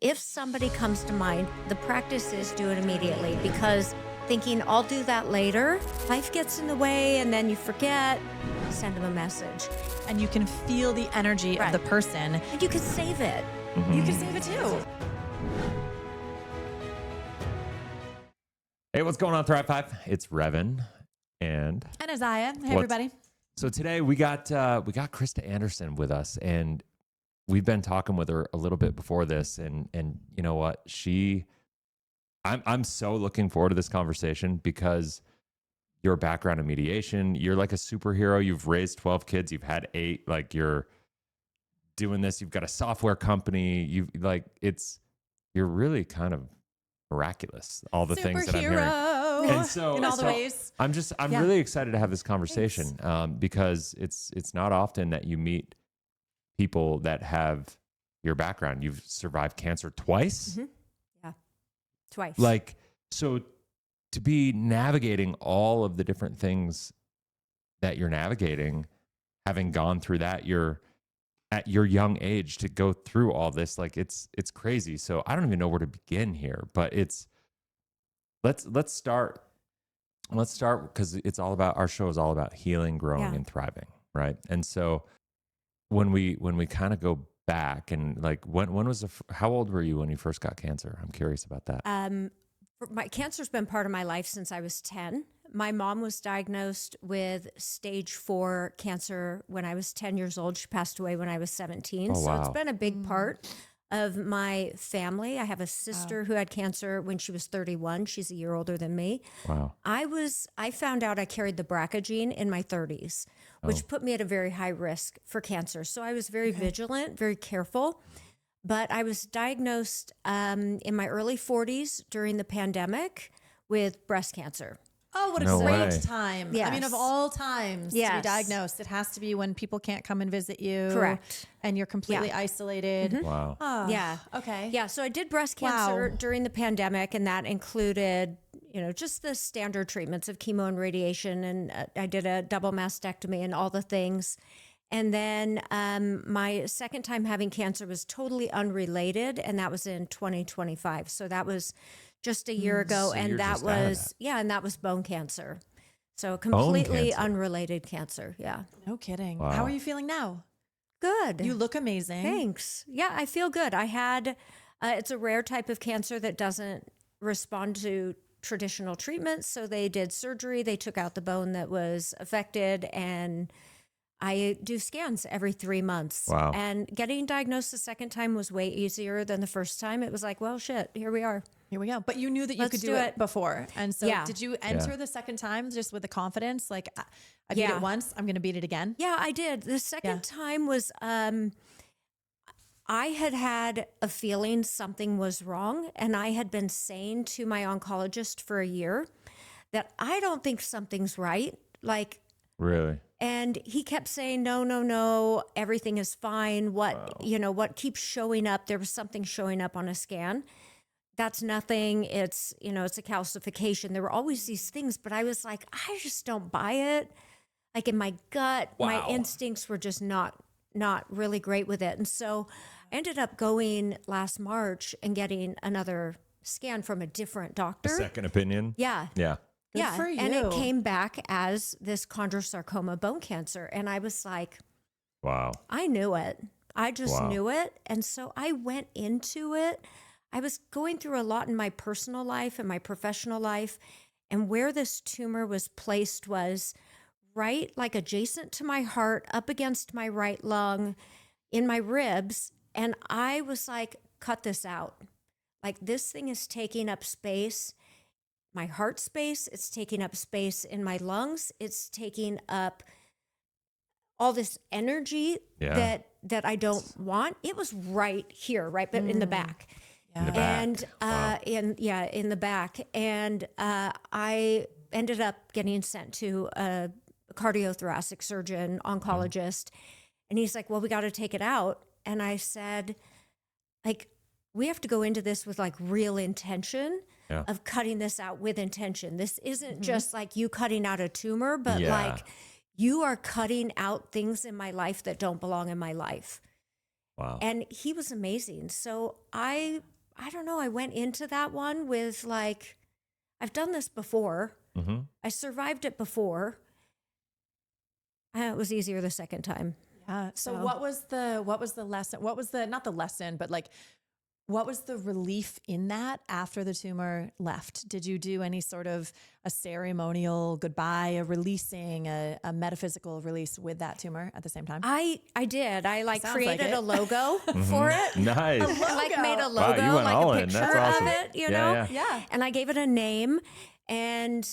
If somebody comes to mind, the practice is do it immediately, because thinking I'll do that later, life gets in the way and then you forget, send them a message. And you can feel the energy of the person. And you can save it. Mm-hmm. You can save it too. Hey, what's going on, Thrive Hive? It's Revan and Azaya. Hey, everybody. So today we got Krista Anderson with us, and we've been talking with her a little bit before this, and you know what? I'm so looking forward to this conversation because your background in mediation, you're like a superhero. You've raised 12 kids, you've had 8, like you're doing this, you've got a software company, you're really kind of miraculous, all the things that I'm hearing. And so in all the ways. I'm really excited to have this conversation because it's not often that you meet people that have your background. You've survived cancer twice. Mm-hmm. Yeah, twice. So to be navigating all of the different things that you're navigating, having gone through that, you're at your young age to go through all this, it's crazy. So I don't even know where to begin here, but let's start because it's all about, our show is all about healing, growing, and thriving. Right. And so when we kind of go back and when was how old were you when you first got cancer? I'm curious about that. My cancer's been part of my life since I was 10. My mom was diagnosed with stage 4 cancer when I was 10 years old. She passed away when I was 17. Oh, so wow. It's been a big part of my family. I have a sister who had cancer when she was 31. She's a year older than me. Wow. I found out I carried the BRCA gene in my 30s, which put me at a very high risk for cancer. So I was very vigilant, very careful. But I was diagnosed in my early 40s during the pandemic with breast cancer. Oh, what a No great way. time. Yes. I mean, of all times to be Yes. diagnosed, it has to be when people can't come and visit you. Correct. And you're completely isolated. Wow. Oh, Yeah. Okay. Yeah, so I did breast cancer Wow. during the pandemic, and that included, just the standard treatments of chemo and radiation, and I did a double mastectomy and all the things. And then my second time having cancer was totally unrelated, and that was in 2025. So that was just a year ago, So you're and that just out of was that. and that was bone cancer. So completely cancer. unrelated cancer. Yeah. No kidding. Wow. How are you feeling now? Good. You look amazing. Thanks. Yeah, I feel good. I had, it's a rare type of cancer that doesn't respond to traditional treatments. So they did surgery. They took out the bone that was affected, and I do scans every 3 months. Wow. And getting diagnosed the second time was way easier than the first time. It was like, well, shit, here we are. Here we go. But you knew that you Let's could do do it it. before. And so Yeah. did you enter the second time just with the confidence? Like, I beat it once, I'm going to beat it again. Yeah, I did. The second time was, I had a feeling something was wrong, and I had been saying to my oncologist for a year that I don't think something's right. Really? And he kept saying, no, everything is fine. What keeps showing up? There was something showing up on a scan. That's nothing. It's a calcification. There were always these things, but I was like, I just don't buy it. Like in my gut, my instincts were just not really great with it. And so I ended up going last March and getting another scan from a different doctor. A second opinion? Yeah. Yeah. Good for And it you. came back as this chondrosarcoma bone cancer. And I was like, Wow. I knew it. I just knew it. And so I went into it. I was going through a lot in my personal life and my professional life. And where this tumor was placed was right, adjacent to my heart, up against my right lung, in my ribs. And I was like, cut this out. This thing is taking up space. My heart space, it's taking up space in my lungs. It's taking up all this energy that I don't want. It was right here, right, but in the back. In the back. And in the back. And I ended up getting sent to a cardiothoracic surgeon, oncologist. And he's like, well, we got to take it out. And I said, we have to go into this with real intention of cutting this out with intention. This isn't just like you cutting out a tumor, but you are cutting out things in my life that don't belong in my life. Wow. And he was amazing. So I don't know, I went into that one with like, I've done this before. Mm-hmm. I survived it before. It was easier the second time. Yeah. So what was the lesson? What was the, not the lesson, but like, what was the relief in that after the tumor left? Did you do any sort of a ceremonial goodbye, a releasing, a metaphysical release with that tumor at the same time? I did. I like Sounds created like it. a logo for it. Nice. I like made a Wow, logo, you went like all a in. picture That's awesome. of it, you Yeah, know? yeah. Yeah. And I gave it a name. And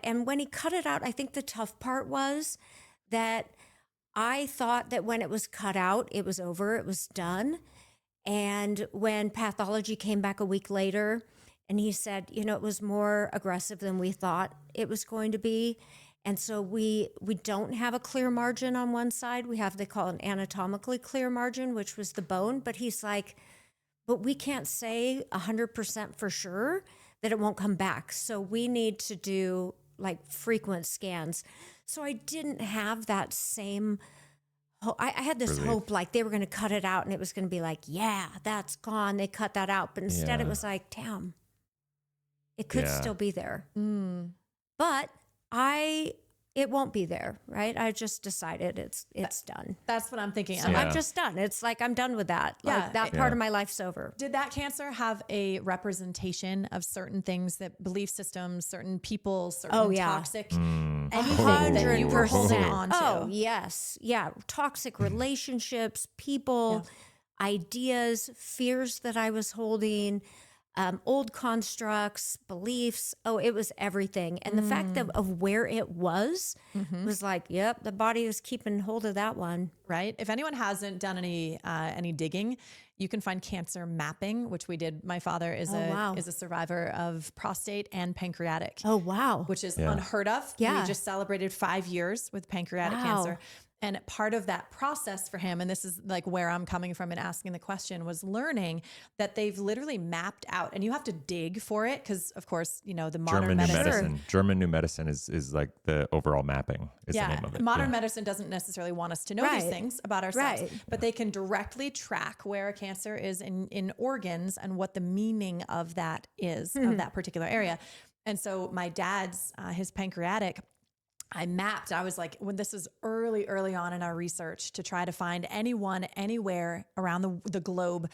when he cut it out, I think the tough part was that I thought that when it was cut out, it was over, it was done. And when pathology came back a week later and he said, you know, it was more aggressive than we thought it was going to be. And so we don't have a clear margin on one side. We have, they call it an anatomically clear margin, which was the bone. But he's like, but we can't say 100% for sure that it won't come back. So we need to do like frequent scans. So I didn't have that same I had this Relief. hope like they were going to cut it out and it was going to be like, yeah, that's gone. They cut that out. But instead it Yeah. was like, damn, it could Yeah. still be there. Mm. But it won't be there, right? I just decided it's done. That's what I'm thinking. Yeah. I'm just done. It's like I'm done with that. Yeah. Like that Yeah. part of my life's over. Did that cancer have a representation of certain things, that belief systems, certain people, certain Oh, yeah. toxic, Mm. anything that you were holding 100%. on to? Oh, yes. Yeah. Toxic relationships, people, ideas, fears that I was holding, old constructs, beliefs. Oh, it was everything. And the fact of where it was like, yep, the body was keeping hold of that one. Right. If anyone hasn't done any digging, you can find cancer mapping, which we did. My father is wow. is a survivor of prostate and pancreatic. Oh, wow. Which is Yeah. unheard of. Yeah. We just celebrated 5 years with pancreatic Wow. cancer. And part of that process for him, and this is like where I'm coming from and asking the question, was learning that they've literally mapped out, and you have to dig for it because, of course, you know, the modern German New Medicine is like the overall mapping is the name of it. Modern Yeah. medicine doesn't necessarily want us to know these Right. things about ourselves, Right. but they can directly track where a cancer is in organs and what the meaning of that is, of that particular area. And so my dad's, his pancreatic, I was like, when this is early on in our research, to try to find anyone anywhere around the globe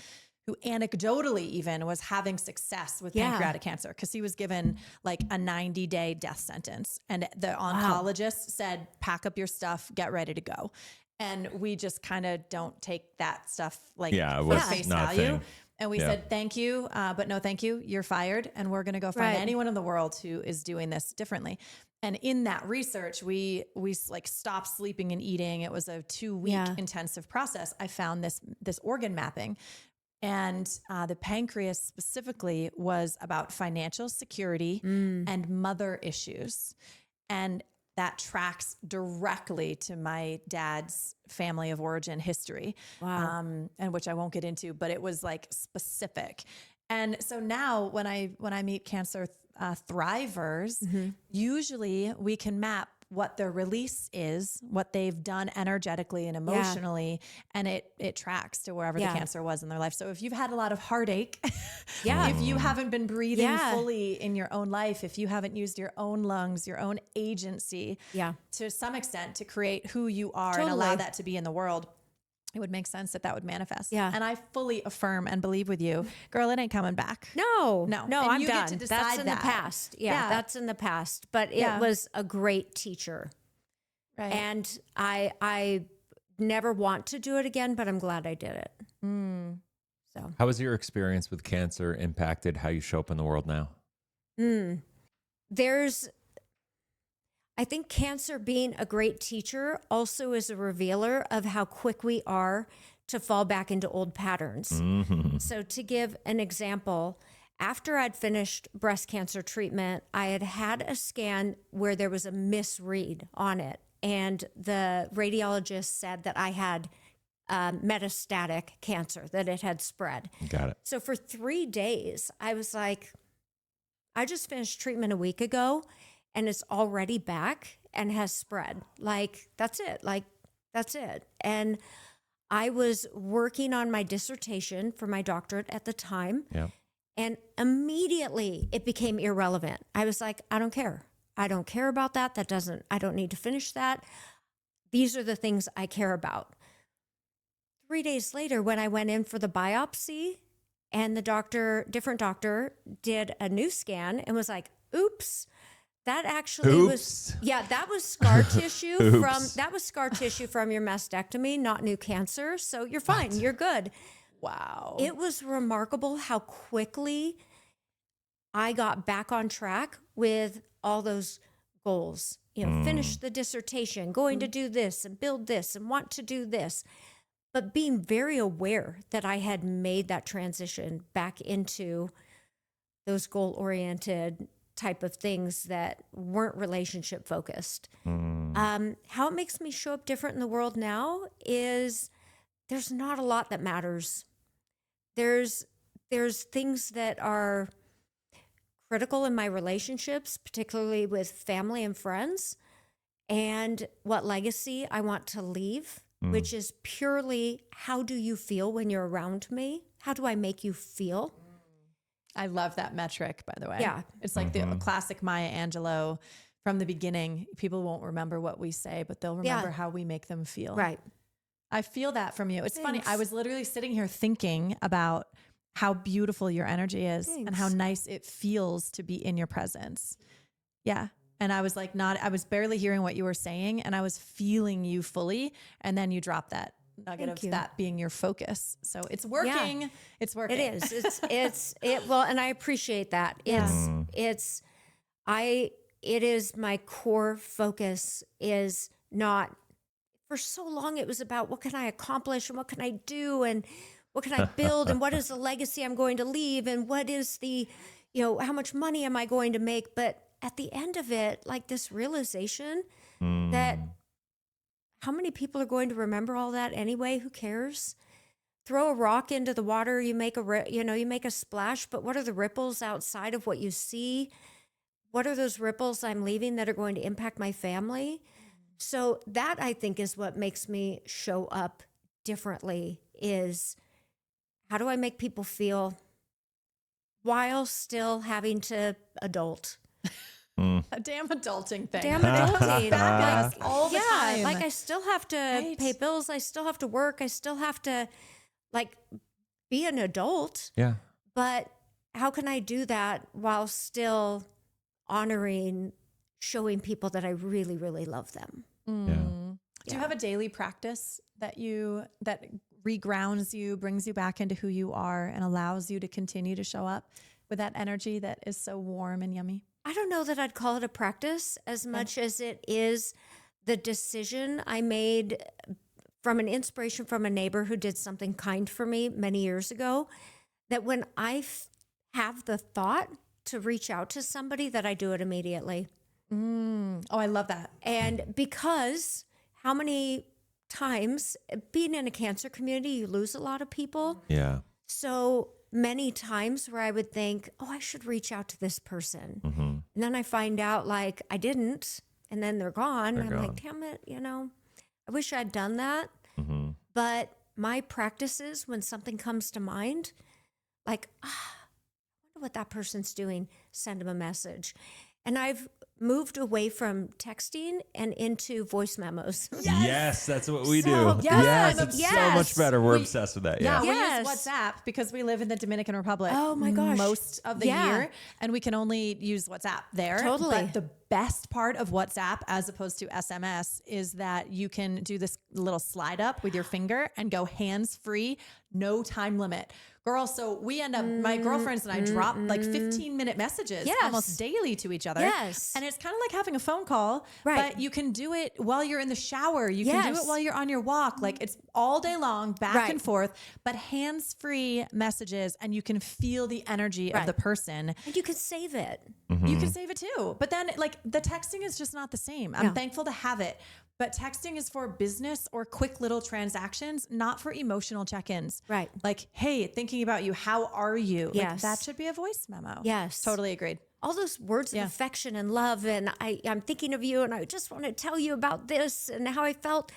who anecdotally even was having success with pancreatic cancer, because he was given like a 90-day death sentence. And the oncologist said, pack up your stuff, get ready to go. And we just kind of don't take that stuff like Yeah, it for was face not a value. thing. And we said, thank you, but no thank you. You're fired. And we're going to go find Right. anyone in the world who is doing this differently. And in that research, we like stopped sleeping and eating. It was a 2-week intensive process. I found this organ mapping, and the pancreas specifically was about financial security and mother issues. And that tracks directly to my dad's family of origin history, and which I won't get into, but it was like specific. And so now when I meet cancer thrivers, usually we can map what their release is, what they've done energetically and emotionally, and it tracks to wherever the cancer was in their life. So if you've had a lot of heartache, if you haven't been breathing fully in your own life, if you haven't used your own lungs, your own agency to some extent to create who you are and allow that to be in the world, it would make sense that would manifest. Yeah. And I fully affirm and believe with you, girl, it ain't coming back. No, And I'm you done. get to decide That's in that. the past. Yeah, that's in the past. But it Yeah. was a great teacher. Right. And I never want to do it again, but I'm glad I did it. So How has your experience with cancer impacted how you show up in the world now? I think cancer being a great teacher also is a revealer of how quick we are to fall back into old patterns. So to give an example, after I'd finished breast cancer treatment, I had a scan where there was a misread on it. And the radiologist said that I had metastatic cancer, that it had spread. Got it. So for 3 days, I was like, I just finished treatment a week ago and it's already back and has spread. Like, that's it. And I was working on my dissertation for my doctorate at the time. Yeah. And immediately it became irrelevant. I was like, I don't care. I don't care about that. I don't need to finish that. These are the things I care about. 3 days later, when I went in for the biopsy and the different doctor did a new scan and was like, oops, that actually was scar tissue scar tissue from your mastectomy, not new cancer. So you're fine. You're good. Wow. It was remarkable how quickly I got back on track with all those goals. Finish the dissertation, going to do this and build this and want to do this. But being very aware that I had made that transition back into those goal-oriented type of things that weren't relationship focused. How it makes me show up different in the world now is there's not a lot that matters. There's things that are critical in my relationships, particularly with family and friends, and what legacy I want to leave, which is purely how do you feel when you're around me? How do I make you feel? I love that metric, by the way. Yeah. It's like the classic Maya Angelou from the beginning. People won't remember what we say, but they'll remember how we make them feel. Right. I feel that from you. It's Thanks. funny. I was literally sitting here thinking about how beautiful your energy is and how nice it feels to be in your presence. Yeah. And I was like, I was barely hearing what you were saying and I was feeling you fully. And then you dropped that nugget of that being your focus. So it's working. Yeah. It's working. It is. Well, and I appreciate that. It is my core focus is not, for so long it was about what can I accomplish and what can I do and what can I build and what is the legacy I'm going to leave and what is the, how much money am I going to make? But at the end of it, like this realization that how many people are going to remember all that anyway? Who cares? Throw a rock into the water, you make a splash, but what are the ripples outside of what you see? What are those ripples I'm leaving that are going to impact my family? So that I think is what makes me show up differently is how do I make people feel while still having to adult? A damn adulting thing. Damn adulting. Like all the time. Like I still have to pay bills. I still have to work. I still have to be an adult. Yeah. But how can I do that while still honoring, showing people that I really, really love them? Do you have a daily practice that regrounds you, brings you back into who you are and allows you to continue to show up with that energy that is so warm and yummy? I don't know that I'd call it a practice as much as it is the decision I made from an inspiration from a neighbor who did something kind for me many years ago, that when I have the thought to reach out to somebody, that I do it immediately. Oh, I love that. And because how many times being in a cancer community, you lose a lot of people. Yeah. So many times where I would think, oh, I should reach out to this person. And then I find out like I didn't, and then they're gone. I'm like, damn it, I wish I'd done that. But my practices, when something comes to mind, like, I wonder what that person's doing, send them a message. And I've moved away from texting and into voice memos. Yes, that's what we do. Yes, it's so much better. We're obsessed with that. Yeah. We use WhatsApp because we live in the Dominican Republic. Oh my gosh. Most of the year. And we can only use WhatsApp there. Totally. But the best part of WhatsApp, as opposed to SMS, is that you can do this little slide up with your finger and go hands-free, no time limit. Girl, so we end up, my girlfriends and I drop like 15-minute messages almost daily to each other. Yes. And it's kind of like having a phone call, but you can do it while you're in the shower. You can do it while you're on your walk. Like it's all day long, back and forth, but hands-free messages, and you can feel the energy of the person. And you can save it. You can save it too. But then like the texting is just not the same. I'm thankful to have it. But texting is for business or quick little transactions, not for emotional check-ins. Right. Like, hey, thinking about you. How are you? Yes. Like, that should be a voice memo. Yes. Totally agreed. All those words of affection and love, and I'm thinking of you, and I just want to tell you about this and how I felt.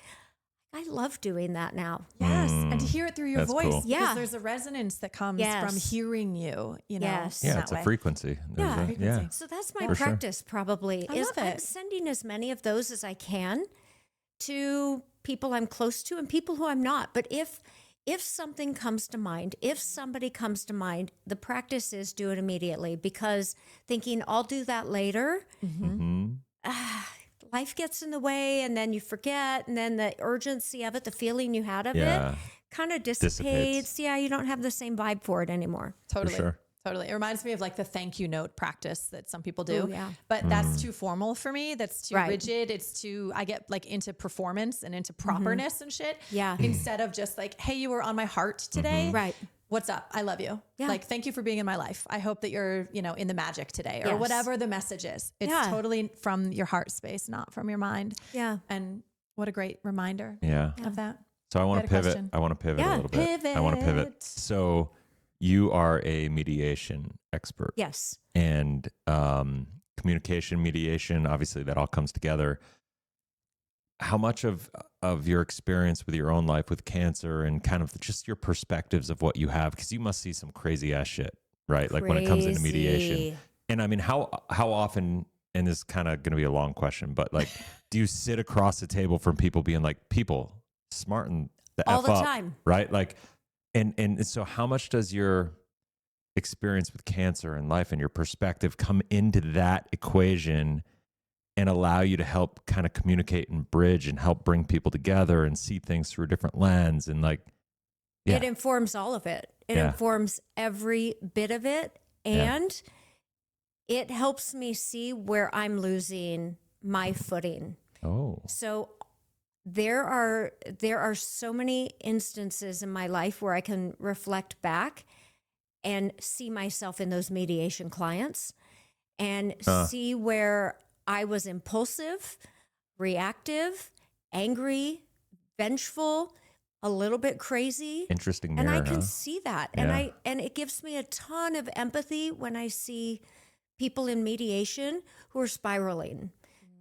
I love doing that now. Yes. And to hear it through your That's voice. cool. Because Yeah. there's a resonance that comes Yes. from hearing you, you know. Yes. in Yeah, that it's a way. frequency. There's Yeah. yeah. So that's my For sure. practice probably. I is love I'm it. sending as many of those as I can to people I'm close to and people who I'm not. But if something comes to mind, if somebody comes to mind, the practice is do it immediately, because thinking I'll do that later, life gets in the way, and then you forget, and then the urgency of it, the feeling you had of Yeah. it kind of dissipates. Yeah, you don't have the same vibe for it anymore. Totally. sure. Totally. It reminds me of like the thank you note practice that some people do. Ooh, yeah. But that's too formal for me. That's too Right. rigid. I get like into performance and into properness and shit. Yeah. Instead of just like, hey, you were on my heart today. Right. What's up? I love you. Yeah. Like, thank you for being in my life. I hope that you're, in the magic today or Yes. whatever the message is. It's Yeah. totally from your heart space, not from your mind. Yeah. And what a great reminder Yeah. of that. So I want Got to a pivot. question. I want to pivot Yeah, a little bit. I want to pivot. pivot. So you are a mediation expert. Yes. And communication, mediation, obviously that all comes together. How much of your experience with your own life with cancer and kind of just your perspectives of what you have, because you must see some crazy ass shit, right? Like when it comes into mediation. Crazy. And I mean, how often, and this is kind of going to be a long question, but like, do you sit across the table from people being like, people smarten the All F the up, time. right? Like, and so how much does your experience with cancer and life and your perspective come into that equation and allow you to help kind of communicate and bridge and help bring people together and see things through a different lens? And like, yeah. It informs all of it. It Yeah. informs every bit of it. And it helps me see where I'm losing my footing. Oh, So there are so many instances in my life where I can reflect back and see myself in those mediation clients and see where I was impulsive, reactive, angry, vengeful, a little bit crazy. interesting And mirror, I can huh? see that. Yeah. And it gives me a ton of empathy when I see people in mediation who are spiraling.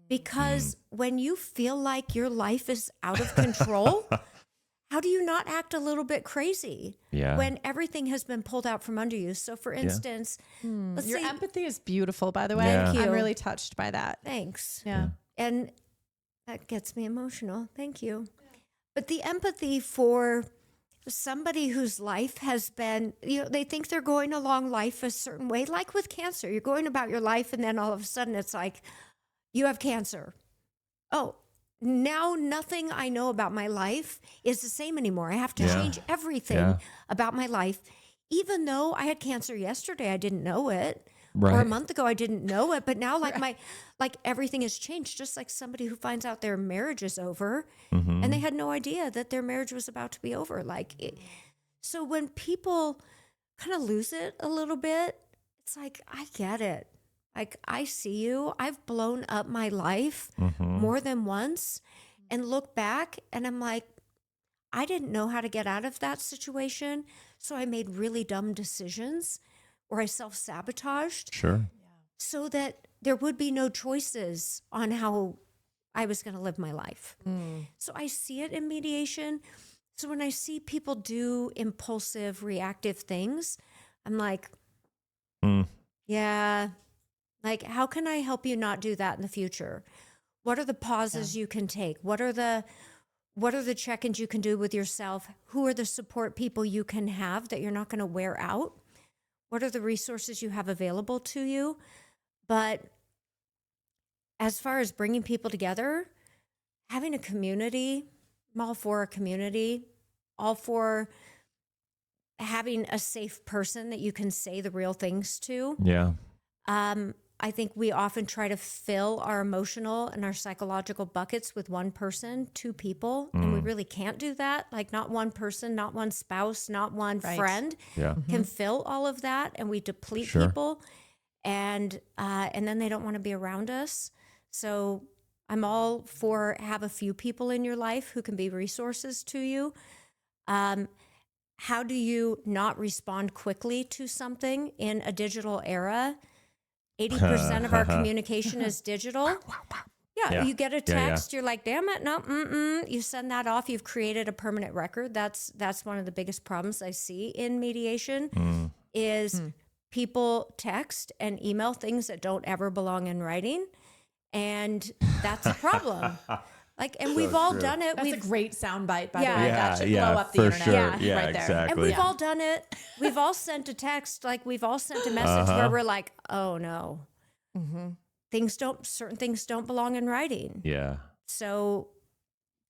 Because when you feel like your life is out of control, how do you not act a little bit crazy Yeah. when everything has been pulled out from under you? So for instance, let's Your say, empathy is beautiful, by the way. Yeah. Thank you. I'm really touched by that. thanks. Yeah. And that gets me emotional. Thank you. But the empathy for somebody whose life has been, they think they're going along life a certain way, like with cancer. You're going about your life, and then all of a sudden it's like, you have cancer. Oh, now nothing I know about my life is the same anymore. I have to change everything about my life. Even though I had cancer yesterday, I didn't know it. Right. Or a month ago, I didn't know it. But now like everything has changed. Just like somebody who finds out their marriage is over and they had no idea that their marriage was about to be over. So when people kind of lose it a little bit, it's like, I get it. Like, I see you. I've blown up my life more than once and look back and I'm like, I didn't know how to get out of that situation. So I made really dumb decisions or I self-sabotaged Sure. so that there would be no choices on how I was going to live my life. So I see it in mediation. So when I see people do impulsive, reactive things, I'm like, yeah. Like, how can I help you not do that in the future? What are the pauses you can take? What are the check-ins you can do with yourself? Who are the support people you can have that you're not going to wear out? What are the resources you have available to you? But as far as bringing people together, having a community, I'm all for a community, all for having a safe person that you can say the real things to. Yeah. I think we often try to fill our emotional and our psychological buckets with one person, two people, and we really can't do that. Like, not one person, not one spouse, not one friend Yeah. can fill all of that, and we deplete people, and then they don't want to be around us. So I'm all for have a few people in your life who can be resources to you. How do you not respond quickly to something in a digital era? 80% of our communication is digital. Yeah, you get a text, you're like, damn it, no, you send that off, you've created a permanent record. That's one of the biggest problems I see in mediation is people text and email things that don't ever belong in writing. And that's a problem. Like, and we've all done it. That's a great soundbite, by the way. Yeah, That should blow up the internet. Sure. Yeah, Yeah, right there. exactly. And we've all done it. We've all sent a text, like we've all sent a message where we're like, oh no, certain things don't belong in writing. Yeah. So,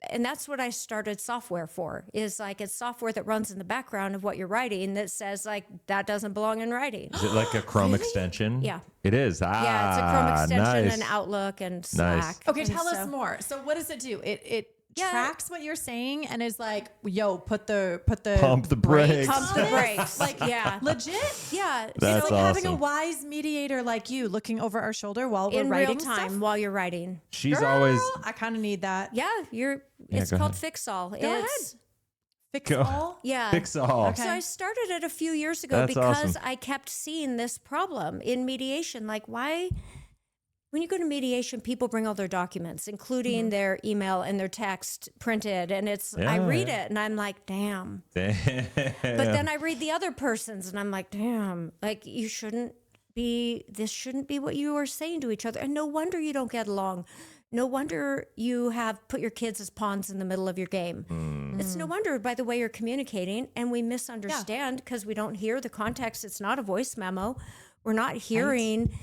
and that's what I started software for, is like it's software that runs in the background of what you're writing that says like that doesn't belong in writing. Is it like a Chrome extension? Yeah. It is. Yeah, it's a Chrome extension nice. and Outlook and Slack. Okay, And tell us more. So what does it do? It tracks what you're saying and is like, yo, put the Pump the brakes. Pump the brakes. Like, yeah. legit. Yeah. That's It's like having a awesome. wise mediator like you looking over our shoulder while we're In writing real time stuff. while you're writing. She's Girl, always I kind of need that. Yeah, it's go called ahead. Fix All. Go ahead. Fix Go. all. Yeah. fix all. Okay. So I started it a few years ago That's because awesome. I kept seeing this problem in mediation. Like, why, when you go to mediation, people bring all their documents, including their email and their text printed. And I read it and I'm like, damn. Damn. But then I read the other person's and I'm like, damn, like this shouldn't be what you are saying to each other. And no wonder you don't get along. No wonder you have put your kids as pawns in the middle of your game. It's no wonder by the way you're communicating, and we misunderstand because we don't hear the context. It's not a voice memo. We're not hearing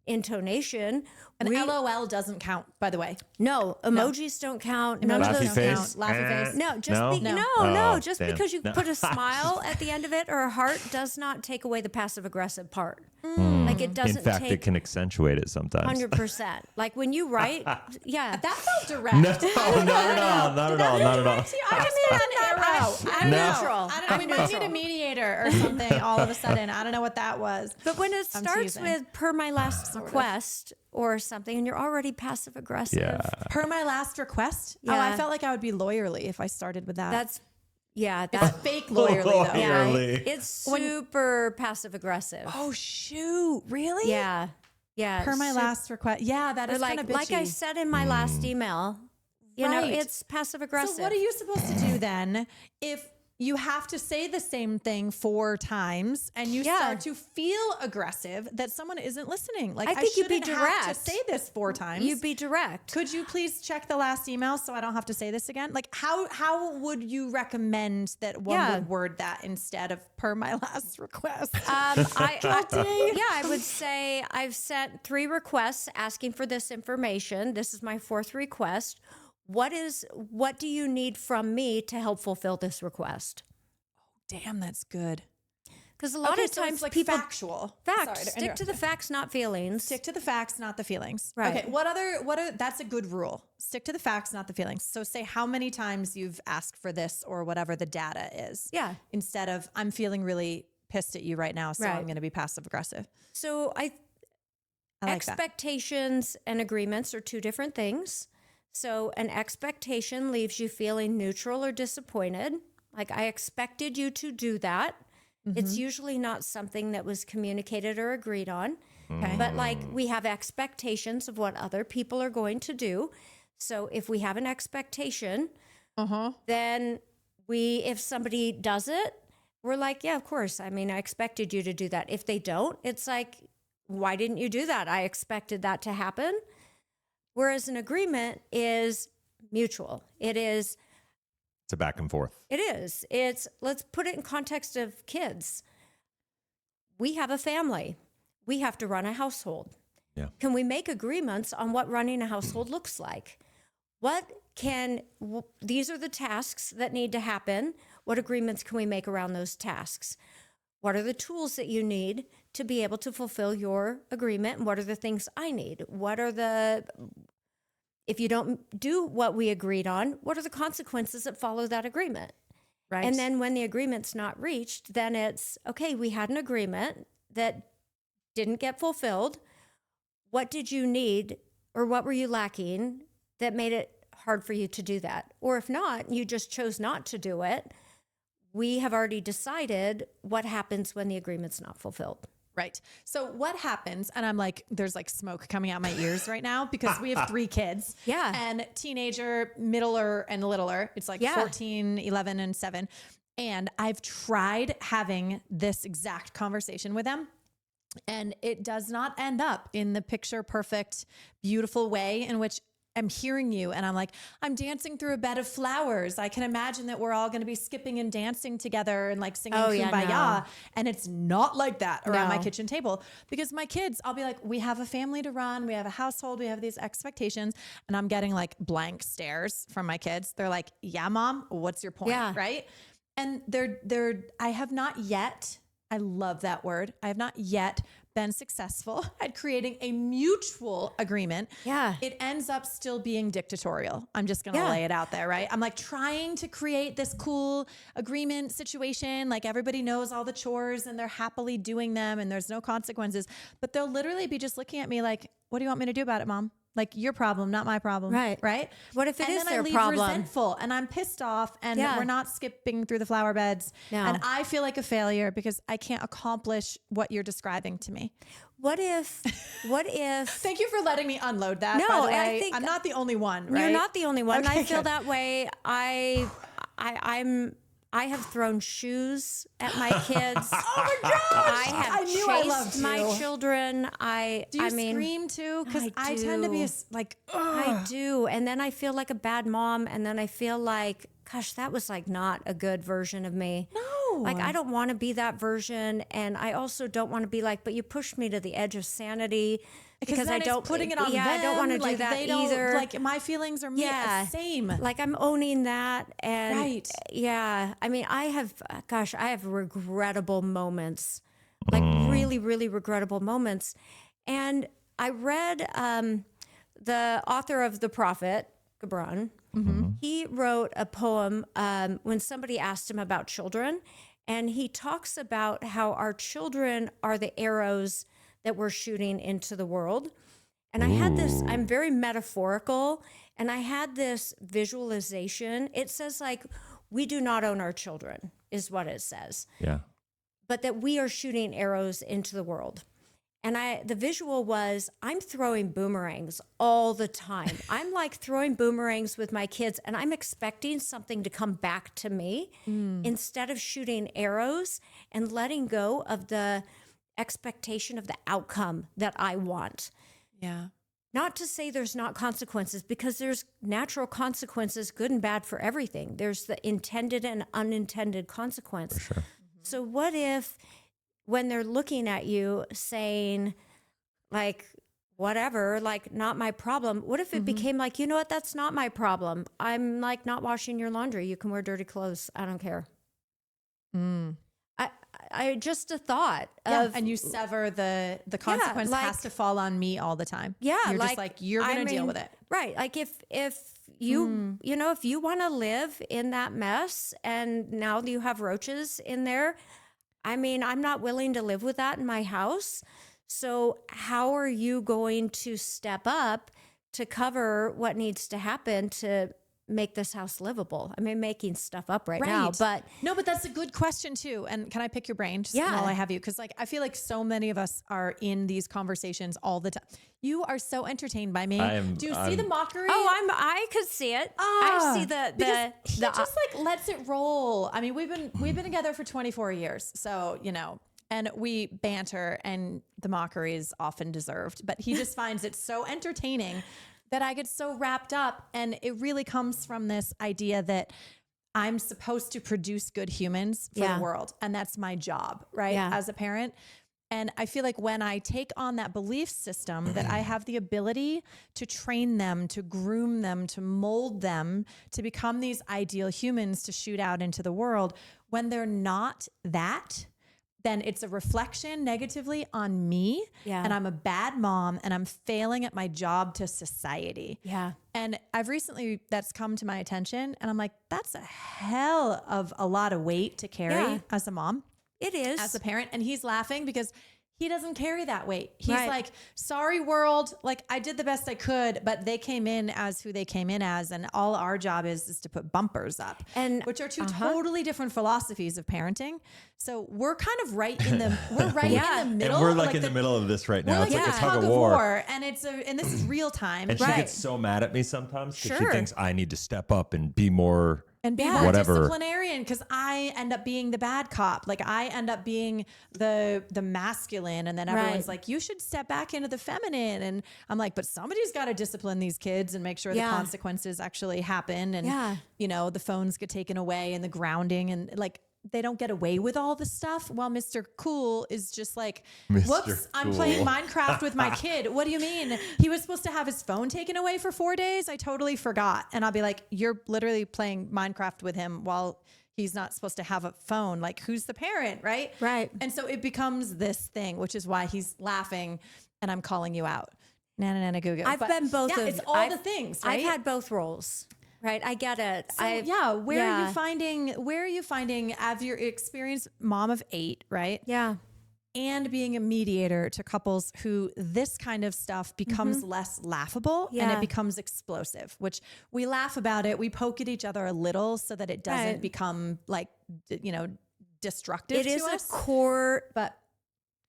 intonation. An LOL doesn't count, by the way. No, emojis don't count. None of Laughy those face. count. Laughy face. No, just No? no. Oh, Just damn. because you No. put a smile at the end of it or a heart does not take away the passive aggressive part. Like it doesn't. In fact, it take can accentuate it sometimes. 100%. Like when you write, yeah. That felt direct. No, not at all. Not at all. Not at all. I just need an arrow. I don't No. know. Neutral. We might need a mediator or something all of a sudden. I don't know what that was. But when it I'm starts teasing. with per my last request or something, and you're already passive aggressive, Yeah. Per my last request. Oh, Yeah. I felt like I would be lawyerly if I started with that. that's That's fake lawyerly though. yeah, Lawyerly. it's super passive aggressive. Oh shoot! Really? Yeah, yeah. Per my last request. Yeah, that Or is kind of bitchy. like I said in my last email, you know, Right. it's passive aggressive. So what are you supposed to do then if you have to say the same thing 4 times and you start to feel aggressive that someone isn't listening? Like I think you'd be shouldn't have to direct. say this 4 times. You be direct. Could you please check the last email so I don't have to say this again? Like how would you recommend that one would word that instead of per my last request? I would say I've sent 3 requests asking for this information. This is my 4th request. What do you need from me to help fulfill this request? Damn, that's good. Because a lot of so times it's like people factual. facts Sorry to stick to interrupt. the facts, not feelings. Stick to the facts, not the feelings. Right. Okay. What are that's a good rule. Stick to the facts, not the feelings. So say how many times you've asked for this or whatever the data is. Yeah. Instead of I'm feeling really pissed at you right now, so I'm going to be passive aggressive. So I like expectations and agreements are 2 different things. So an expectation leaves you feeling neutral or disappointed. Like I expected you to do that. It's usually not something that was communicated or agreed on. Okay. But like we have expectations of what other people are going to do. So if we have an expectation, then if somebody does it, we're like, yeah, of course. I mean, I expected you to do that. If they don't, it's like, why didn't you do that? I expected that to happen. Whereas an agreement is mutual. It's a back and forth. It is. Let's put it in context of kids. We have a family. We have to run a household. Yeah. Can we make agreements on what running a household looks like? These are the tasks that need to happen. What agreements can we make around those tasks? What are the tools that you need to be able to fulfill your agreement? And what are the things I need? If you don't do what we agreed on, what are the consequences that follow that agreement? Right. And then when the agreement's not reached, then it's, okay, we had an agreement that didn't get fulfilled. What did you need or what were you lacking that made it hard for you to do that? Or if not, you just chose not to do it. We have already decided what happens when the agreement's not fulfilled. Right. So what happens, and I'm like, there's like smoke coming out my ears right now because we have 3 kids. Yeah. And teenager, middler, and littler. It's like 14, 11, and 7. And I've tried having this exact conversation with them. And it does not end up in the picture perfect, beautiful way in which I'm hearing you. And I'm like, I'm dancing through a bed of flowers. I can imagine that we're all going to be skipping and dancing together and like singing Kumbaya. No. And it's not like that around my kitchen table because my kids, I'll be like, we have a family to run. We have a household. We have these expectations. And I'm getting like blank stares from my kids. They're like, yeah, mom, what's your point? Yeah. Right. And I have not yet, I love that word. I have not yet been successful at creating a mutual agreement. Yeah. It ends up still being dictatorial. I'm just going to lay it out there, right? I'm like trying to create this cool agreement situation. Like everybody knows all the chores and they're happily doing them and there's no consequences, but they'll literally be just looking at me like, what do you want me to do about it, mom? Like your problem, not my problem. Right. Right. What if it is their problem? And then I leave resentful and I'm pissed off and we're not skipping through the flower beds. No. And I feel like a failure because I can't accomplish what you're describing to me. What if, thank you for letting me unload that. No, by the way. I think I'm not the only one, right? You're not the only one. Okay, I feel that way. I have thrown shoes at my kids. Oh my gosh! I have chased my children. Do you scream too? Because I tend to be like, I do, and then I feel like a bad mom, and then I feel like, gosh, that was like not a good version of me. No, like I don't want to be that version, and I also don't want to be like, but you pushed me to the edge of sanity. Because I don't putting it on them. I don't want to do that either. Like my feelings are same. Like I'm owning that. And I mean, I have regrettable moments, like really, really regrettable moments. And I read the author of The Prophet, Gibran. Mm-hmm. He wrote a poem when somebody asked him about children. And he talks about how our children are the arrows that we're shooting into the world. And I had this, I'm very metaphorical, and I had this visualization. It says like, we do not own our children, is what it says. Yeah. But that we are shooting arrows into the world. And the visual was, I'm throwing boomerangs all the time. I'm like throwing boomerangs with my kids, and I'm expecting something to come back to me instead of shooting arrows and letting go of the expectation of the outcome that I want. Yeah. Not to say there's not consequences, because there's natural consequences, good and bad, for everything. There's the intended and unintended consequence. For sure. So what if when they're looking at you saying like, whatever, like not my problem, what if it became like, you know what, that's not my problem. I'm like not washing your laundry. You can wear dirty clothes. I don't care. I just a thought of, and you sever the consequence has to fall on me all the time. Yeah. You're just like, you're going to deal with it. Right. Like if you, if you want to live in that mess and now you have roaches in there, I mean, I'm not willing to live with that in my house. So how are you going to step up to cover what needs to happen to make this house livable? I mean, making stuff up right now, but no, but that's a good question too. And can I pick your brain just while I have you? Cause like, I feel like so many of us are in these conversations all the time. You are so entertained by me. Do you see the mockery? Oh, I could see it. I see he just like lets it roll. I mean, we've been together for 24 years. So, and we banter, and the mockery is often deserved, but he just finds it so entertaining that I get so wrapped up. And it really comes from this idea that I'm supposed to produce good humans for the world. And that's my job, right? As a parent. And I feel like when I take on that belief system that I have the ability to train them, to groom them, to mold them, to become these ideal humans to shoot out into the world, when they're not that, then it's a reflection negatively on me. Yeah. And I'm a bad mom and I'm failing at my job to society. Yeah. And that's come to my attention, and I'm like, that's a hell of a lot of weight to carry as a mom. It is. As a parent. And he's laughing because he doesn't carry that weight. He's Right. like, sorry world, like I did the best I could, but they came in as who they came in as. And all our job is to put bumpers up, And which are two totally different philosophies of parenting. So we're kind of right in the, we're right in the middle. And we're like in the middle of this right now. We're It's like like a tug of war. and and this is real time. And she Right. gets so mad at me sometimes because she Sure. thinks I need to step up and be more And be more whatever. disciplinarian, because I end up being the bad cop. Like I end up being the masculine, and then everyone's Right. like, you should step back into the feminine. And I'm like, but somebody's got to discipline these kids and make sure the consequences actually happen. And you know, the phones get taken away and the grounding, and like they don't get away with all the stuff. While Mr. Cool is just like, whoops, I'm playing Minecraft with my kid. What do you mean? He was supposed to have his phone taken away for 4 days. I totally forgot. And I'll be like, you're literally playing Minecraft with him while he's not supposed to have a phone. Like, who's the parent, right? Right. And so it becomes this thing, which is why he's laughing and I'm calling you out. Nana, nana, goo, goo. I've been both of it's all the things, right? I've had both roles. Right. I get it. So, where are you finding as your experienced mom of 8, right? Yeah. And being a mediator to couples who this kind of stuff becomes less laughable and Yeah. it becomes explosive, which we laugh about it. We poke at each other a little so that it doesn't become like, you know, destructive It to is us. a core But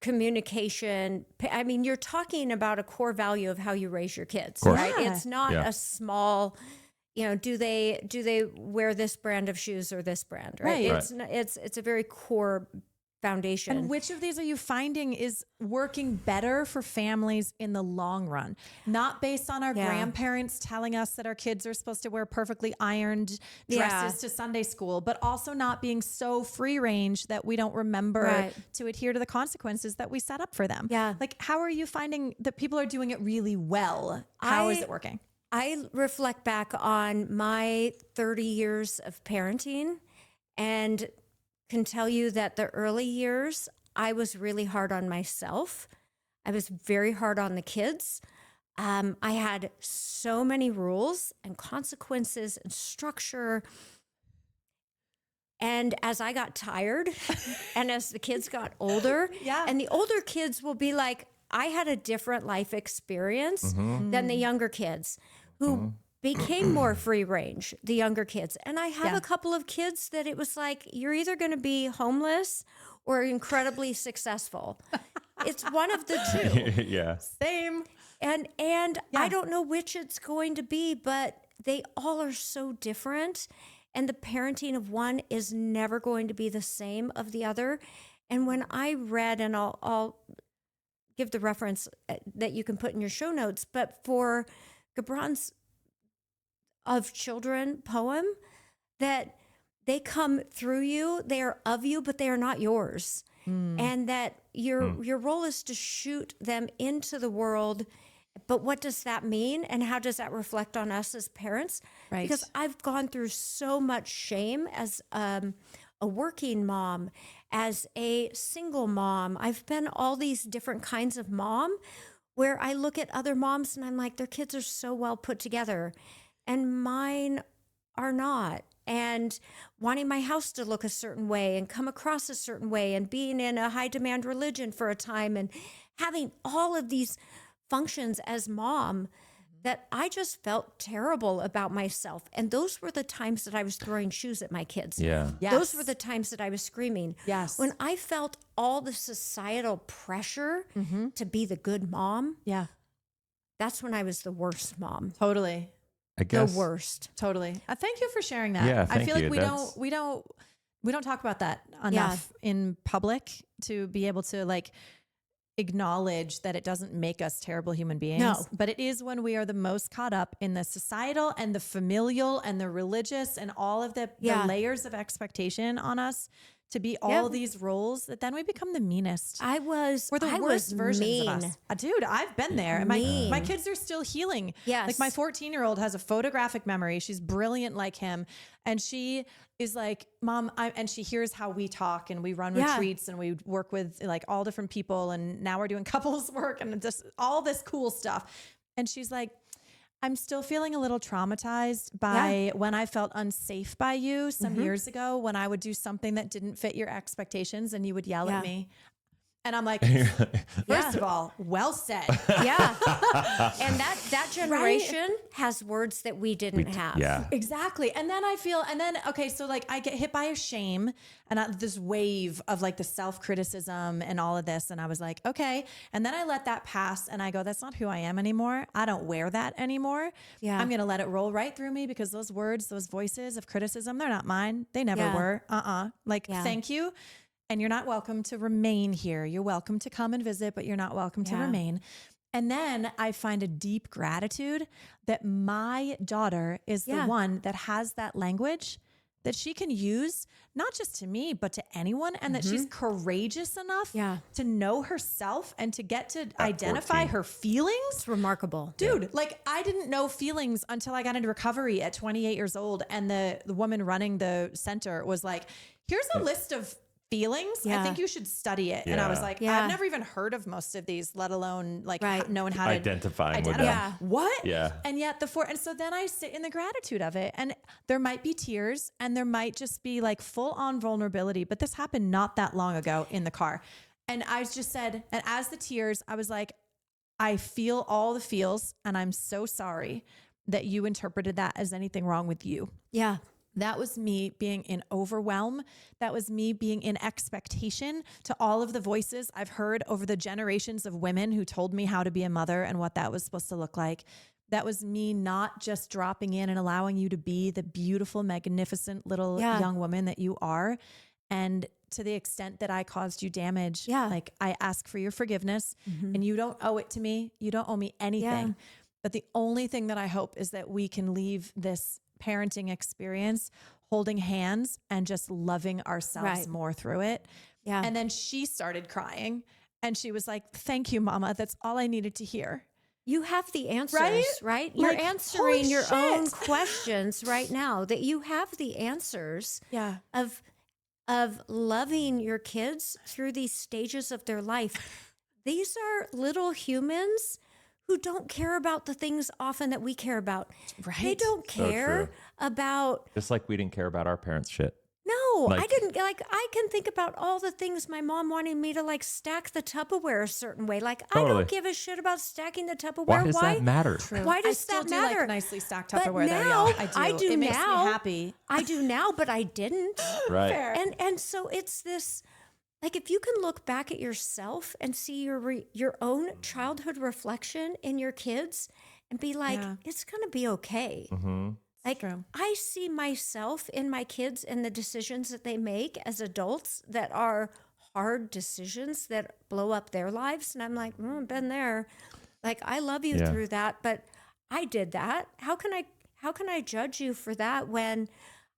communication. I mean, you're talking about a core value of how you raise your kids, course. right? Yeah. It's not Yeah. a small, you know, do they wear this brand of shoes or this brand, right? Right. It's a very core foundation. And which of these are you finding is working better for families in the long run? Not based on our grandparents telling us that our kids are supposed to wear perfectly ironed dresses to Sunday school, but also not being so free range that we don't remember to adhere to the consequences that we set up for them. Yeah. Like, how are you finding that people are doing it really well? How is it working? I reflect back on my 30 years of parenting and can tell you that the early years, I was really hard on myself. I was very hard on the kids. I had so many rules and consequences and structure. And as I got tired and as the kids got older, and the older kids will be like, I had a different life experience than the younger kids who became more free range, the younger kids. And I have a couple of kids that it was like, you're either going to be homeless or incredibly successful. It's one of the two. Yeah. Same. And I don't know which it's going to be, but they all are so different. And the parenting of one is never going to be the same of the other. And when I read, and I'll give the reference that you can put in your show notes, but for Gibran's Of Children poem, that they come through you, they are of you, but they are not yours. And that your role is to shoot them into the world. But what does that mean? And how does that reflect on us as parents? Right. Because I've gone through so much shame as a working mom, as a single mom. I've been all these different kinds of mom where I look at other moms and I'm like, their kids are so well put together and mine are not. And wanting my house to look a certain way and come across a certain way and being in a high demand religion for a time and having all of these functions as mom that I just felt terrible about myself. And those were the times that I was throwing shoes at my kids. Yeah. Yes. Those were the times that I was screaming. Yes. When I felt all the societal pressure to be the good mom, Yeah. that's when I was the worst mom. Totally. I guess. The worst. Totally. Thank you for sharing that. Yeah, I thank feel like you. we don't talk about that enough in public to be able to like acknowledge that it doesn't make us terrible human beings. No. But it is when we are the most caught up in the societal and the familial and the religious and all of the layers of expectation on us to be all these roles that then we become the meanest. We're the worst versions of us. Dude, I've been there. And my kids are still healing. Yes. Like my 14-year-old has a photographic memory. She's brilliant like him. And she is like, Mom, and she hears how we talk and we run retreats and we work with like all different people. And now we're doing couples work and just all this cool stuff. And she's like, I'm still feeling a little traumatized by when I felt unsafe by you some years ago when I would do something that didn't fit your expectations and you would yell at me. And I'm like, first of all, well said. Yeah. And that generation has words that we didn't have. Yeah. Exactly. And then okay, so like I get hit by a shame and this wave of like the self-criticism and all of this. And I was like, okay. And then I let that pass and I go, that's not who I am anymore. I don't wear that anymore. Yeah. I'm going to let it roll right through me because those words, those voices of criticism, they're not mine. They never were. Like, thank you. And you're not welcome to remain here. You're welcome to come and visit, but you're not welcome to remain. And then I find a deep gratitude that my daughter is the one that has that language that she can use, not just to me, but to anyone. And that she's courageous enough to know herself and to get to identify 14. her feelings. It's remarkable. Dude, like I didn't know feelings until I got into recovery at 28 years old. And the woman running the center was like, here's a list of feelings. I think you should study it. And I was like, I've never even heard of most of these, let alone like knowing how to identify with them. Yeah. What? Yeah. And yet and so then I sit in the gratitude of it, and there might be tears and there might just be like full on vulnerability, but this happened not that long ago in the car. And I just said, and as the tears, I was like, I feel all the feels and I'm so sorry that you interpreted that as anything wrong with you. Yeah. That was me being in overwhelm. That was me being in expectation to all of the voices I've heard over the generations of women who told me how to be a mother and what that was supposed to look like. That was me not just dropping in and allowing you to be the beautiful, magnificent little young woman that you are. And to the extent that I caused you damage, like I ask for your forgiveness and you don't owe it to me. You don't owe me anything. Yeah. But the only thing that I hope is that we can leave this parenting experience holding hands and just loving ourselves more through it. Yeah. And then she started crying and she was like, thank you, Mama. That's all I needed to hear. You have the answers, right? You're Like, answering holy your own shit. questions right now, that you have the answers of loving your kids through these stages of their life. These are little humans who don't care about the things often that we care about. Right. They don't So care true. about, Just like we didn't care about our parents' shit. no, I Like- didn't, like, I can think about all the things my mom wanted me to like stack the Tupperware a certain way. Like, I Totally. don't give a shit about stacking the Tupperware. Why does that matter? Why does I still that do matter? like nicely stacked But Tupperware though, now, y'all. I do It makes now. me happy. I do now, but I didn't. Right. And so it's this, like, if you can look back at yourself and see your own childhood reflection in your kids and be like, it's going to be okay. Mm-hmm. Like, true. I see myself in my kids and the decisions that they make as adults that are hard decisions that blow up their lives. And I'm like, been there. Like, I love you through that, but I did that. How can I judge you for that when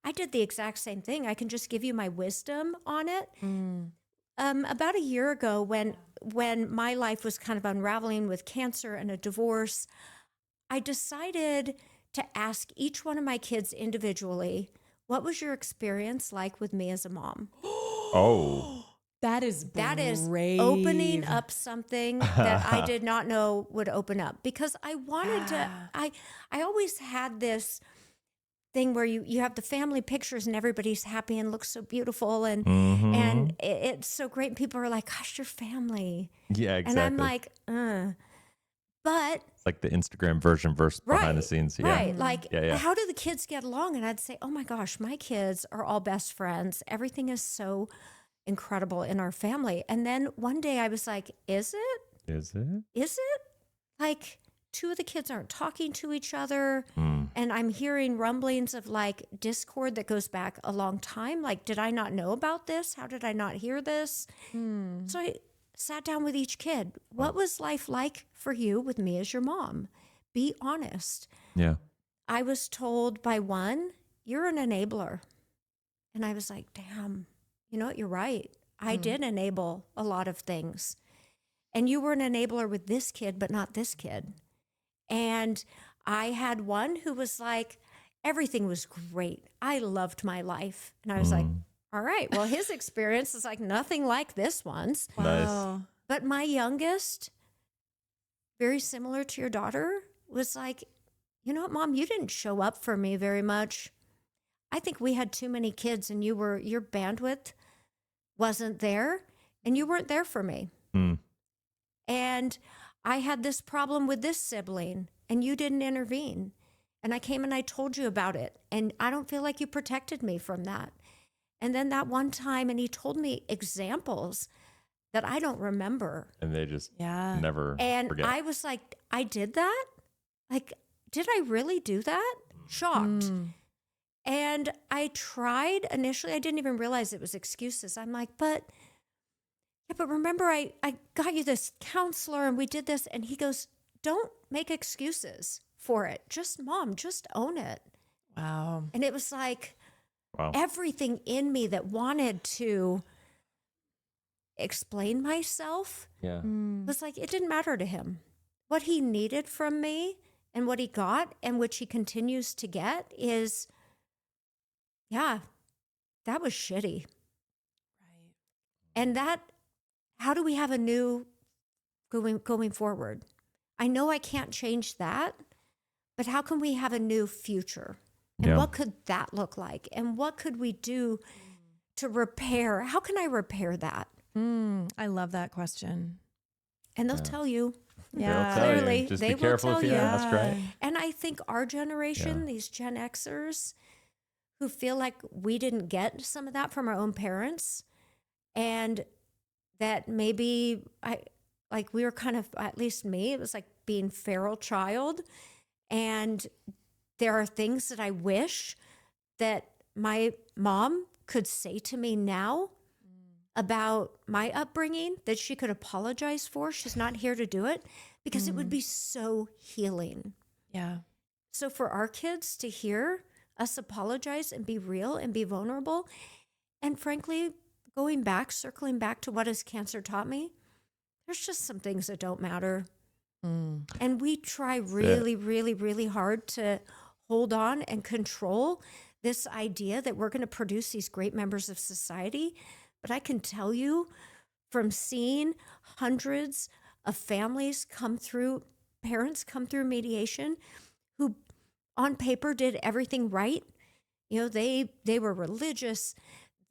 I did the exact same thing? I can just give you my wisdom on it. About a year ago, when my life was kind of unraveling with cancer and a divorce, I decided to ask each one of my kids individually, what was your experience like with me as a mom? Oh. That is brave. Opening up something that I did not know would open up, because I wanted to, I always had this thing where you have the family pictures and everybody's happy and looks so beautiful and it's so great. And people are like, gosh, your family. Yeah, exactly. And I'm like, but It's like the Instagram version behind the scenes. Yeah. right. Like, Yeah. how do the kids get along? And I'd say, oh my gosh, my kids are all best friends. Everything is so incredible in our family. And then one day I was like, is it? Is it? Is it? Like, two of the kids aren't talking to each other. And I'm hearing rumblings of like discord that goes back a long time. Like, did I not know about this? How did I not hear this? So I sat down with each kid. What was life like for you with me as your mom? Be honest. Yeah. I was told by one, you're an enabler. And I was like, damn, you know what? You're right. I did enable a lot of things. And you were an enabler with this kid, but not this kid. And I had one who was like, everything was great. I loved my life. And I was like, all right, well, his experience is like nothing like this one's. Nice. But my youngest, very similar to your daughter, was like, you know what, Mom, you didn't show up for me very much. I think we had too many kids and your bandwidth wasn't there and you weren't there for me. And I had this problem with this sibling and you didn't intervene. And I came and I told you about it. And I don't feel like you protected me from that. And then that one time, and he told me examples that I don't remember. And they just never and forget. I was like, I did that? Like, did I really do that? Shocked. And I tried initially. I didn't even realize it was excuses. I'm like, but remember, I got you this counselor and we did this. And he goes, don't make excuses for it. Just own it. Wow. And it was like everything in me that wanted to explain myself was like, it didn't matter to him. What he needed from me and what he got and which he continues to get is, that was shitty. Right. And how do we have a new going forward? I know I can't change that, but how can we have a new future? And what could that look like? And what could we do to repair? How can I repair that? I love that question. And they'll tell you. Yeah, They'll tell you. Clearly, Just they be careful will if tell you you. ask, right? And I think our generation, these Gen Xers, who feel like we didn't get some of that from our own parents, and that maybe we were kind of, at least me, it was like being feral child. And there are things that I wish that my mom could say to me now about my upbringing that she could apologize for. She's not here to do it because it would be so healing. Yeah. So for our kids to hear us apologize and be real and be vulnerable, and frankly, circling back to what has cancer taught me, there's just some things that don't matter. And we try really, really, really hard to hold on and control this idea that we're going to produce these great members of society. But I can tell you from seeing hundreds of families parents come through mediation who on paper did everything right. You know, they were religious.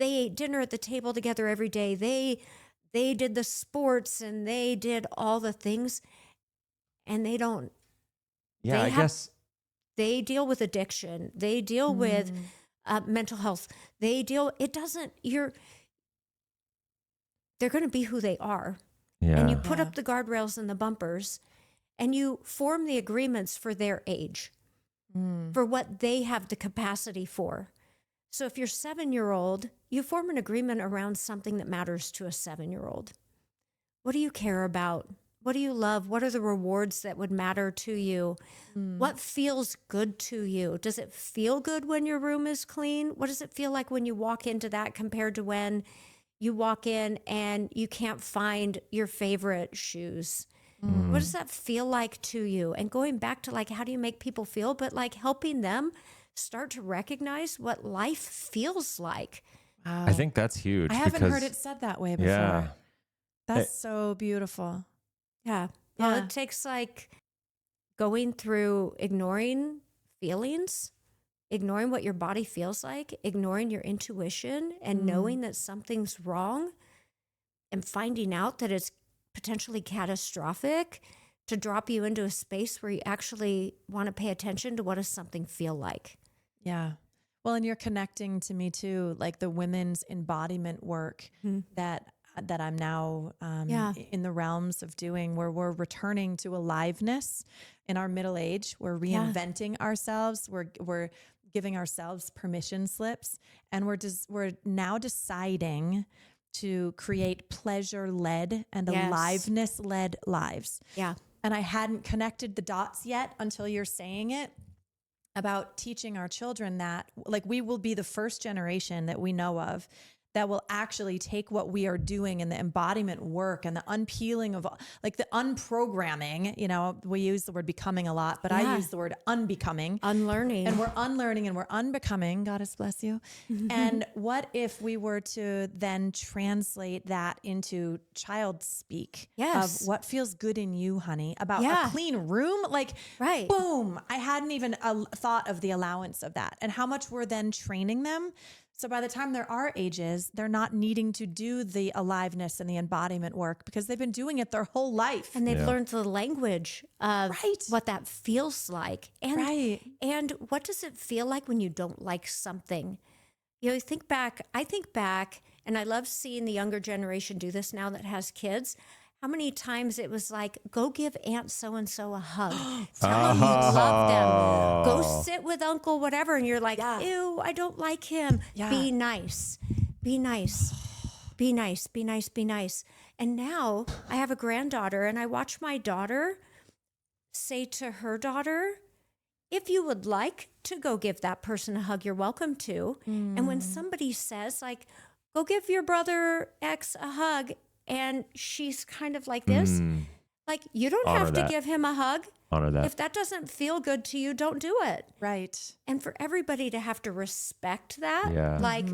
They ate dinner at the table together every day. They did the sports and they did all the things. And they don't. Yeah, I guess they deal with addiction. They deal with mental health. They're going to be who they are. Yeah. And you put up the guardrails and the bumpers and you form the agreements for their age, for what they have the capacity for. So if you're 7-year-old, you form an agreement around something that matters to a 7-year-old. What do you care about? What do you love? What are the rewards that would matter to you? What feels good to you? Does it feel good when your room is clean? What does it feel like when you walk into that compared to when you walk in and you can't find your favorite shoes? What does that feel like to you? And going back to like, how do you make people feel? But like helping them start to recognize what life feels like. Wow. I think that's huge. I haven't because, heard it said that way before. Yeah. That's so beautiful. Yeah. Well, it takes like going through ignoring feelings, ignoring what your body feels like, ignoring your intuition and knowing that something's wrong and finding out that it's potentially catastrophic to drop you into a space where you actually want to pay attention to what does something feel like. Yeah. Well, and you're connecting to me too, like the women's embodiment work that I'm now in the realms of doing, where we're returning to aliveness in our middle age. We're reinventing ourselves. We're giving ourselves permission slips, and we're now deciding to create pleasure-led and aliveness-led lives. Yeah. And I hadn't connected the dots yet until you're saying it, about teaching our children that, like, we will be the first generation that we know of that will actually take what we are doing in the embodiment work and the unpeeling of, like, the unprogramming. You know, we use the word becoming a lot, but I use the word unbecoming. Unlearning. And we're unlearning and we're unbecoming. Goddess bless you. And what if we were to then translate that into child speak of what feels good in you, honey, about a clean room? Like, boom, I hadn't even thought of the allowance of that and how much we're then training them So by the time there are ages, they're not needing to do the aliveness and the embodiment work because they've been doing it their whole life. And they've learned the language of Right. what that feels like. And, Right. and what does it feel like when you don't like something? You know, I think back, and I love seeing the younger generation do this now that has kids. How many times it was like, go give Aunt so-and-so a hug. Tell them you love them. Go sit with Uncle whatever. And you're like, ew, I don't like him. Yeah. Be nice. Be nice. Be nice. Be nice. Be nice. And now I have a granddaughter, and I watch my daughter say to her daughter, if you would like to go give that person a hug, you're welcome to. And when somebody says, like, go give your brother X a hug, and she's kind of like this, like, you don't Honor have to that. give him a hug. Honor that. If that doesn't feel good to you, don't do it. Right. And for everybody to have to respect that, Yeah. like,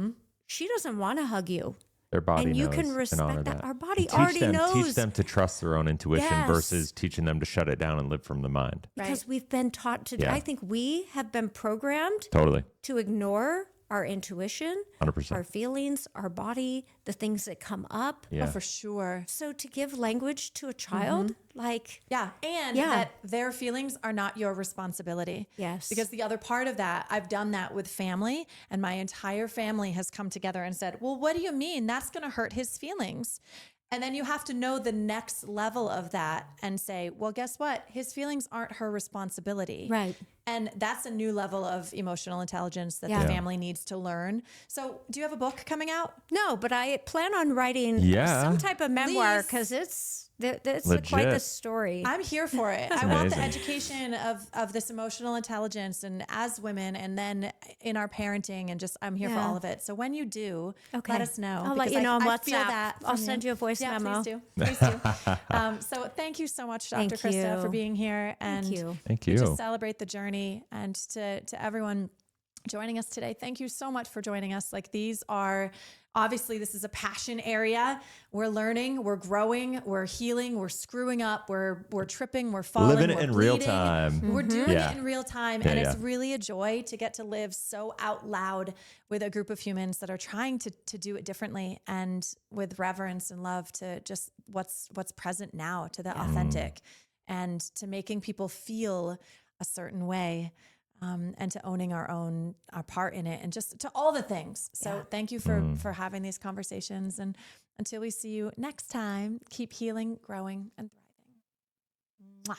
she doesn't want to hug you. Their body And you knows can and respect honor that. Our body And already Teach knows. them to trust their own intuition Yes. versus teaching them to shut it down and live from the mind. Because we've been taught to, Yeah. I think we have been programmed Totally. to ignore our intuition, 100%. our feelings, our body, the things that come up. Yeah. Oh, for sure. So to give language to a child, like, Yeah. And that their feelings are not your responsibility. Yes. Because the other part of that, I've done that with family, and my entire family has come together and said, well, what do you mean? That's going to hurt his feelings. And then you have to know the next level of that and say, well, guess what? His feelings aren't her responsibility. Right. And that's a new level of emotional intelligence that Yeah. the family needs to learn. So do you have a book coming out? no, but I plan on writing Yeah. some type of memoir Please. because it's Legit. quite the story. I'm here for it. I want the amazing. education of this emotional intelligence and as women and then in our parenting and just I'm here for Yeah. all of it. So when you do, Okay. let us know. I'll let because you know on I feel WhatsApp. that I'll from send you a voice yeah, memo. Please do. Please do. So thank you so much, Dr. Thank Krista, you. for being here. And Thank you. Thank we you. just celebrate the journey and to everyone joining us today. Thank you so much for joining us. Like these are obviously this is a passion area. We're learning, we're growing, we're healing, we're screwing up, we're tripping, we're falling, Living it we're in real bleeding. time. We're doing Yeah. it in real time. Yeah, And it's yeah. really a joy to get to live so out loud with a group of humans that are trying to do it differently and with reverence and love to just what's present now, to the authentic and to making people feel a certain way. And to owning our part in it and just to all the things. So thank you for having these conversations. And until we see you next time, keep healing, growing, and thriving. Mwah.